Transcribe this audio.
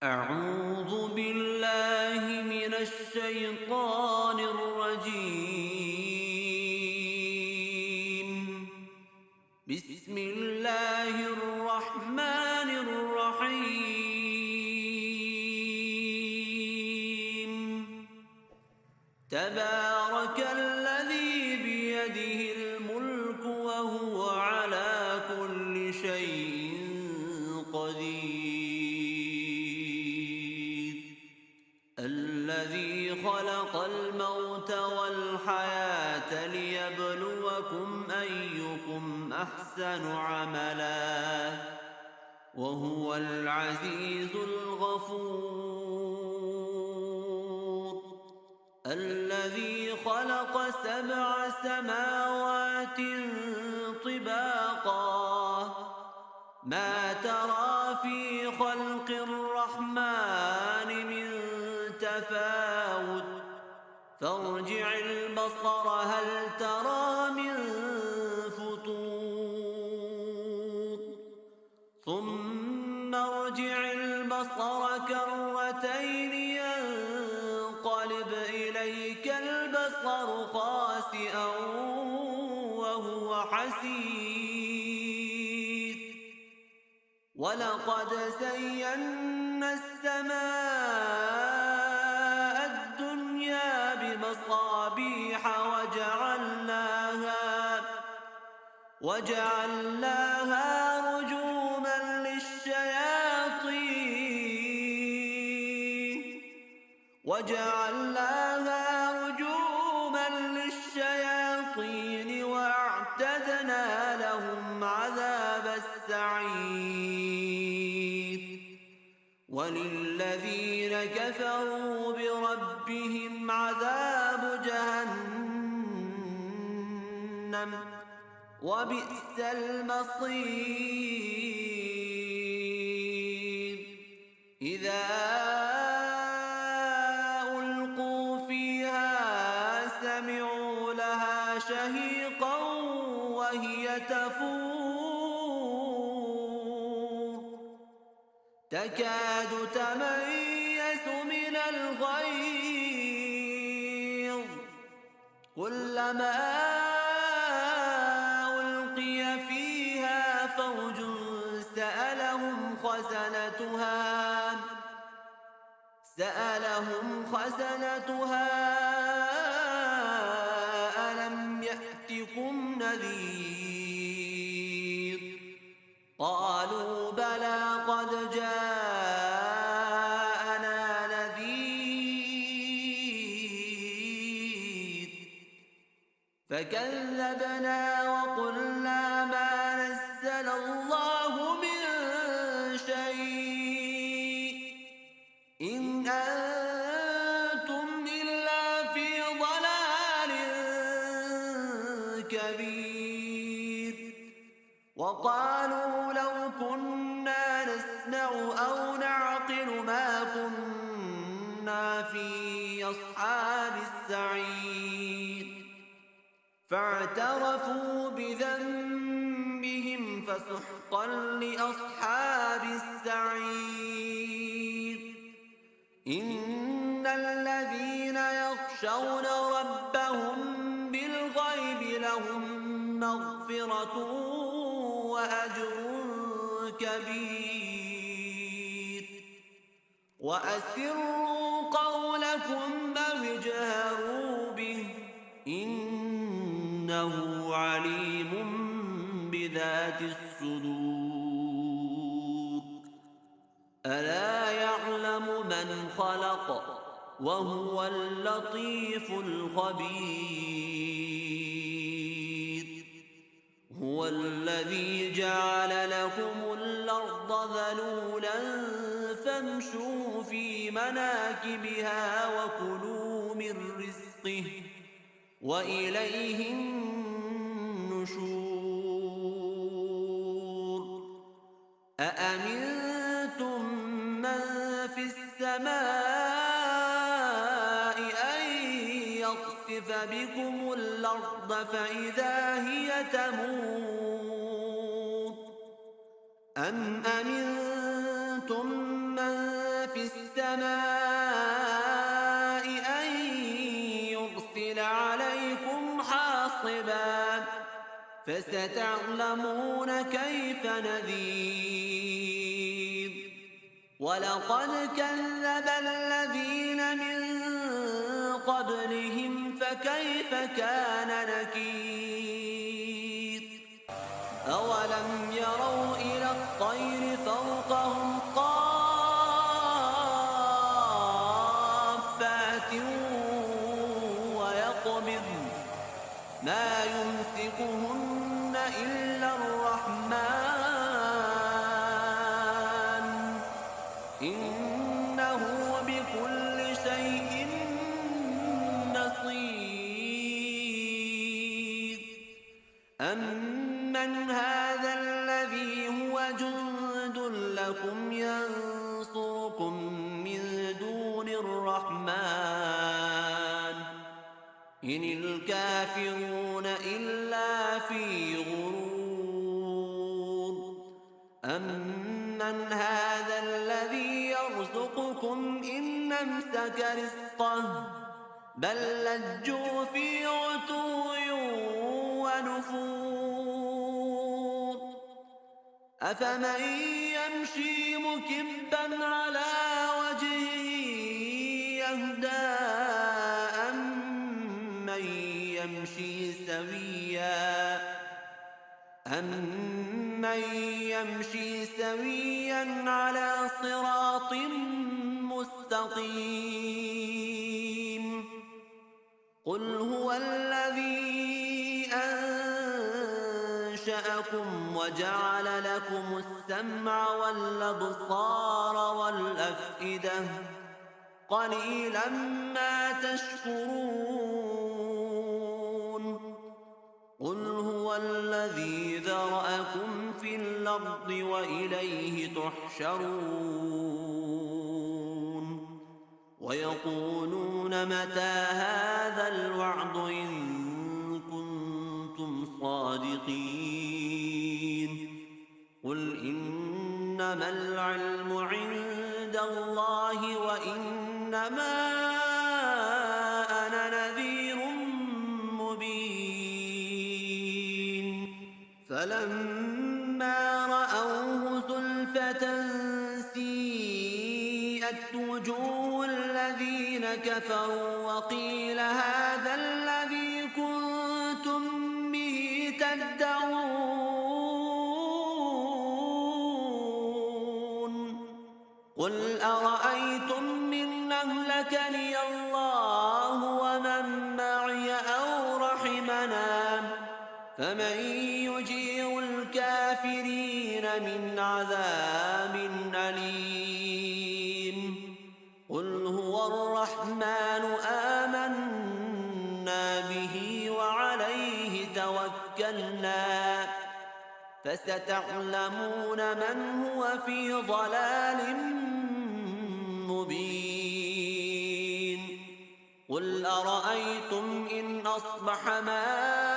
أعوذ بالله من الشيطان الرجيم. بسم الله الرحمن الرحيم. تبارك الذي بيده الملك وهو على كل شيء قدير. الذي خلق الموت والحياة ليبلوكم أيكم أحسن عملا وهو العزيز الغفور. الذي خلق 7 سماوات طباقا ما ترى في خلق الرحمن من تفاوت فارجع البصر هل ترى من فطور ثم ارجع البصر كرتين ينقلب إليك البصر خاسئا وهو حسير. ولقد زينا السماء الدنيا بمصابيح وجعلناها رجوما للشياطين واعتدنا لهم عذاب السعير. وللذين كفروا بربهم عذاب جهنم وبئس المصير. إذا ألقوا فيها سمعوا لها شهيقا وهي تفور تكاد تميز من الغيظ كلما ألقي فيها فوج سألهم خزنتها ألم يأتكم نذير قالوا بلى قد جاءنا نذير فكذبنا وقلنا ما نزل الله من شيء إن أنتم إلا في ضلال كبير. وقالوا لو كنا نسمع أو نعقل ما كنا في أصحاب السعير فاعترفوا بذنبهم فسحقا لأصحاب السعير. إن الذين يخشون ربهم بالغيب لهم مغفرة وأجر كبير. وأسروا قولكم أو اجهروا به إنه عليم بذات الصدور. ألا يعلم من خلق وهو اللطيف الخبير. هو الذي جعل لكم الأرض ذلولا فامشوا في مناكبها وكلوا من رزقه وإليه النشور. أأمنتم من في السماء أن يخسف بكم الأرض فإذا هي تمور أم أمنتم من في السماء أن يرسل عليكم حاصبا فستعلمون كيف نذير ولقد كذب الذين من قبلهم فكيف كان نكير أولم يروا إلى الطير فوقهم صافات ويقبض ما يمسكهن إلا الرحمن إنه بكل شيء بصير أمن هذا الذي هو جند لكم ينصركم من دون الرحمن إن الكافرون إلا في غرور أمن هذا الذي يرزقكم إن أمسك رزقه بل لجوا في عتو ونفور أفمن يمشي مكبا على وجهه يهدى أمن يمشي سويا على صراط مستقيم قل هو الذي أنشأكم وجعل لكم السمع والأبصار والأفئدة قليلا ما تشكرون قل هو الذي ذرأكم في الأرض وإليه تحشرون ويقولون متى هذا الوعد إن كنتم صادقين قل إنما العلم عند الله وإنما أنا نذير مبين فلما رأوه زلفة سيئت وجوه الذين كفروا وقيل هذا الذي كنتم به تدعون قل أرأيتم إن أهلكني الله ومن معي أو رحمنا فمن يجير الكافرين من عذاب أليم قل هو الرحمن آمنا به وعليه توكلنا فستعلمون من هو في ضلال مبين قل أرأيتم إن أصبح ماؤكم